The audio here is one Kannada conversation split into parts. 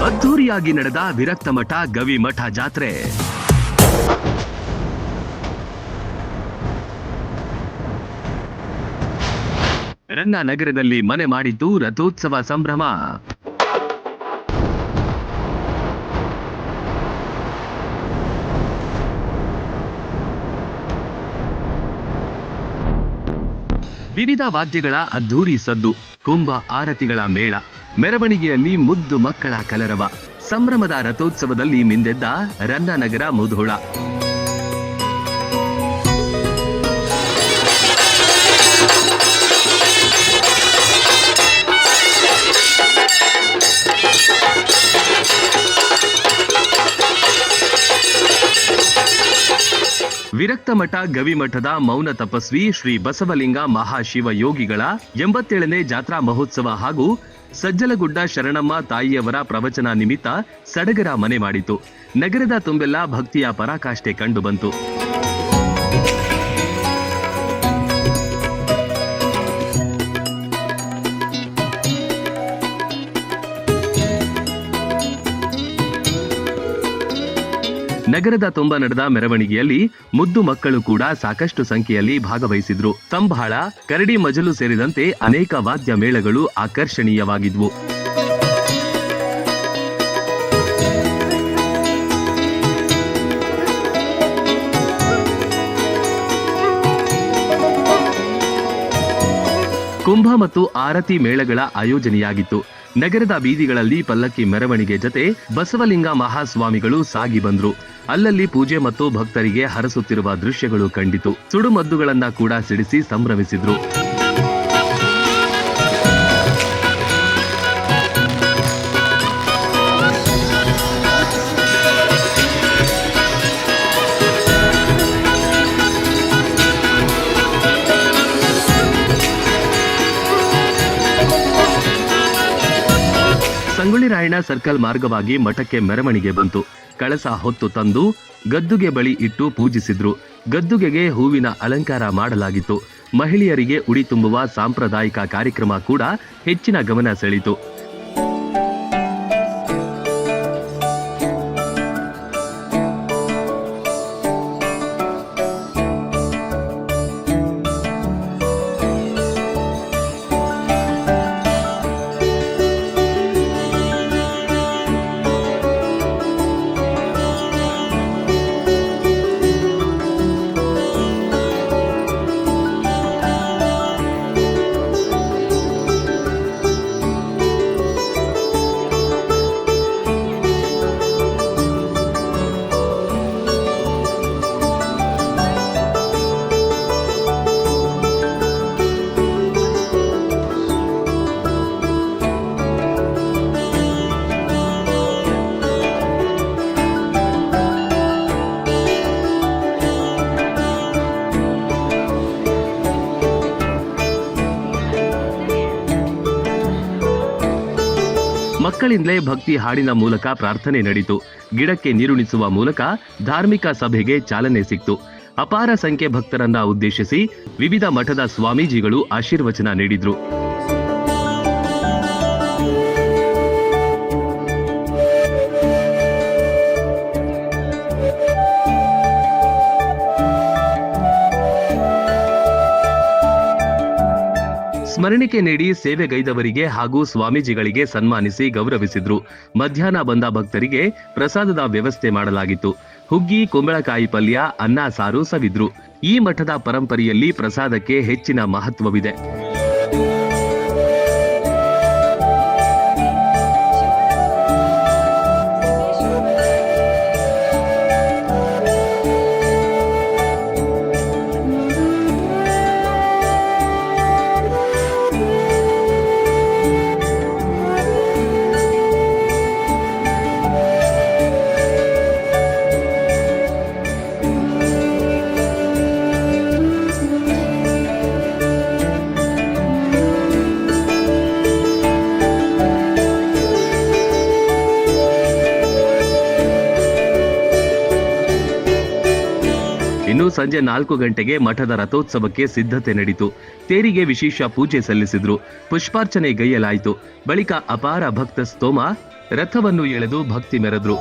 ಅದ್ದೂರಿಯಾಗಿ ನಡೆದ ವಿರಕ್ತ ಮಠ ಗವಿಮಠ ಜಾತ್ರೆ. ರಂಗನಗರದಲ್ಲಿ ಮನೆ ಮಾಡಿದ್ದು ರಥೋತ್ಸವ ಸಂಭ್ರಮ. ವಿವಿಧ ವಾದ್ಯಗಳ ಅದ್ದೂರಿ ಸದ್ದು, ಕುಂಭ ಆರತಿಗಳ ಮೇಳ, ಮೆರವಣಿಗೆಯಲ್ಲಿ ಮುದ್ದು ಮಕ್ಕಳ ಕಲರವ, ಸಂಭ್ರಮದ ರಥೋತ್ಸವದಲ್ಲಿ ಮಿಂದೆದ್ದ ರಂಗನಗರ ಮುಧೋಳ. ವಿರಕ್ತ ಮಠ ಗವಿಮಠದ ಮೌನ ತಪಸ್ವಿ ಶ್ರೀ ಬಸವಲಿಂಗ ಮಹಾಶಿವ ಯೋಗಿಗಳ 87ನೇ ಜಾತ್ರಾ ಮಹೋತ್ಸವ ಹಾಗೂ ಸಜ್ಜಲಗುಡ್ಡ ಶರಣಮ್ಮ ತಾಯಿಯವರ ಪ್ರವಚನ ನಿಮಿತ್ತ ಸಡಗರ ಮನೆ ಮಾಡಿತು. ನಗರದ ತುಂಬೆಲ್ಲ ಭಕ್ತಿಯ ಪರಾಕಾಷ್ಠೆ ಕಂಡುಬಂತು. ನಗರದ ತುಂಬ ನಡೆದ ಮೆರವಣಿಗೆಯಲ್ಲಿ ಮುದ್ದು ಮಕ್ಕಳು ಕೂಡ ಸಾಕಷ್ಟು ಸಂಖ್ಯೆಯಲ್ಲಿ ಭಾಗವಹಿಸಿದ್ರು. ತಂಬಾಳ, ಕರಡಿ ಮಜಲು ಸೇರಿದಂತೆ ಅನೇಕ ವಾದ್ಯ ಮೇಳಗಳು ಆಕರ್ಷಣೀಯವಾಗಿದ್ವು. ಕುಂಭ ಮತ್ತು ಆರತಿ ಮೇಳಗಳ ಆಯೋಜನೆಯಾಗಿತ್ತು. ನಗರದ ಬೀದಿಗಳಲ್ಲಿ ಪಲ್ಲಕ್ಕಿ ಮೆರವಣಿಗೆ ಜತೆ ಬಸವಲಿಂಗ ಮಹಾಸ್ವಾಮಿಗಳು ಸಾಗಿ ಬಂದ್ರು. ಅಲ್ಲಲ್ಲಿ ಪೂಜೆ ಮತ್ತು ಭಕ್ತರಿಗೆ ಹರಸುತ್ತಿರುವ ದೃಶ್ಯಗಳು ಕಂಡಿತು. ಸುಡುಮದ್ದುಗಳನ್ನ ಕೂಡ ಸಿಡಿಸಿ ಸಂಭ್ರಮಿಸಿದ್ರು. ಸಂಗೊಳ್ಳಿ ರಾಯಣ್ಣ ಸರ್ಕಲ್ ಮಾರ್ಗವಾಗಿ ಮಠಕ್ಕೆ ಮೆರವಣಿಗೆ ಬಂತು. ಕಳಸ ಹೊತ್ತು ತಂದು ಗದ್ದುಗೆ ಬಳಿ ಇಟ್ಟು ಪೂಜಿಸಿದ್ರು. ಗದ್ದುಗೆಗೆ ಹೂವಿನ ಅಲಂಕಾರ ಮಾಡಲಾಗಿತ್ತು. ಮಹಿಳೆಯರಿಗೆ ಉಡಿ ತುಂಬುವ ಸಾಂಪ್ರದಾಯಿಕ ಕಾರ್ಯಕ್ರಮ ಕೂಡ ಹೆಚ್ಚಿನ ಗಮನ ಸೆಳೆಯಿತು. ಮಕ್ಕಳಿಂದಲೇ ಭಕ್ತಿ ಹಾಡಿನ ಮೂಲಕ ಪ್ರಾರ್ಥನೆ ನಡೆಯಿತು. ಗಿಡಕ್ಕೆ ನೀರುಣಿಸುವ ಮೂಲಕ ಧಾರ್ಮಿಕ ಸಭೆಗೆ ಚಾಲನೆ ಸಿಕ್ತು. ಅಪಾರ ಸಂಖ್ಯೆ ಭಕ್ತರನ್ನ ಉದ್ದೇಶಿಸಿ ವಿವಿಧ ಮಠದ ಸ್ವಾಮೀಜಿಗಳು ಆಶೀರ್ವಚನ ನೀಡಿದ್ರು. ಸ್ಮರಣಿಕೆ ನೀಡಿ ಸೇವೆಗೈದವರಿಗೆ ಹಾಗೂ ಸ್ವಾಮೀಜಿಗಳಿಗೆ ಸನ್ಮಾನಿಸಿ ಗೌರವಿಸಿದ್ರು. ಮಧ್ಯಾಹ್ನ ಬಂದ ಭಕ್ತರಿಗೆ ಪ್ರಸಾದದ ವ್ಯವಸ್ಥೆ ಮಾಡಲಾಗಿತ್ತು. ಹುಗ್ಗಿ, ಕುಂಬಳಕಾಯಿ ಪಲ್ಯ, ಅನ್ನ ಸಾರು ಸವಿದ್ರು. ಈ ಮಠದ ಪರಂಪರೆಯಲ್ಲಿ ಪ್ರಸಾದಕ್ಕೆ ಹೆಚ್ಚಿನ ಮಹತ್ವವಿದೆ. ಸಂಜೆ 4 ಗಂಟೆಗೆ ಮಠದ ರಥೋತ್ಸವಕ್ಕೆ ಸಿದ್ಧತೆ ನಡೆಯಿತು. ತೇರಿಗೆ ವಿಶೇಷ ಪೂಜೆ ಸಲ್ಲಿಸಿದ್ರು. ಪುಷ್ಪಾರ್ಚನೆ ಗೈಯಲಾಯಿತು. ಬಳಿಕ ಅಪಾರ ಭಕ್ತ ಸ್ತೋಮ ರಥವನ್ನು ಎಳೆದು ಭಕ್ತಿ ಮೆರೆದ್ರು.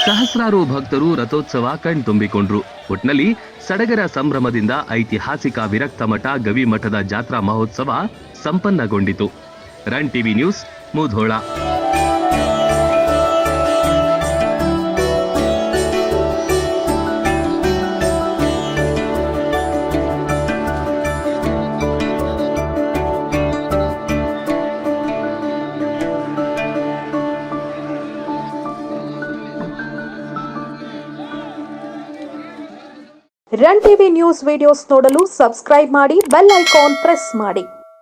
ಸಹಸ್ರಾರು ಭಕ್ತರು ರಥೋತ್ಸವ ಕಣ್ತುಂಬಿಕೊಂಡ್ರು. ಒಟ್ನಲ್ಲಿ ಸಡಗರ ಸಂಭ್ರಮದಿಂದ ಐತಿಹಾಸಿಕ ವಿರಕ್ತ ಮಠ ಗವಿಮಠದ ಜಾತ್ರಾ ಮಹೋತ್ಸವ ಸಂಪನ್ನಗೊಂಡಿತು. Run TV news, Mudhol. Run TV news videos ನೋಡಲು ಸಬ್ಸ್ಕ್ರೈಬ್ ಮಾಡಿ, ಬೆಲ್ ಐಕಾನ್ ಪ್ರೆಸ್ ಮಾಡಿ.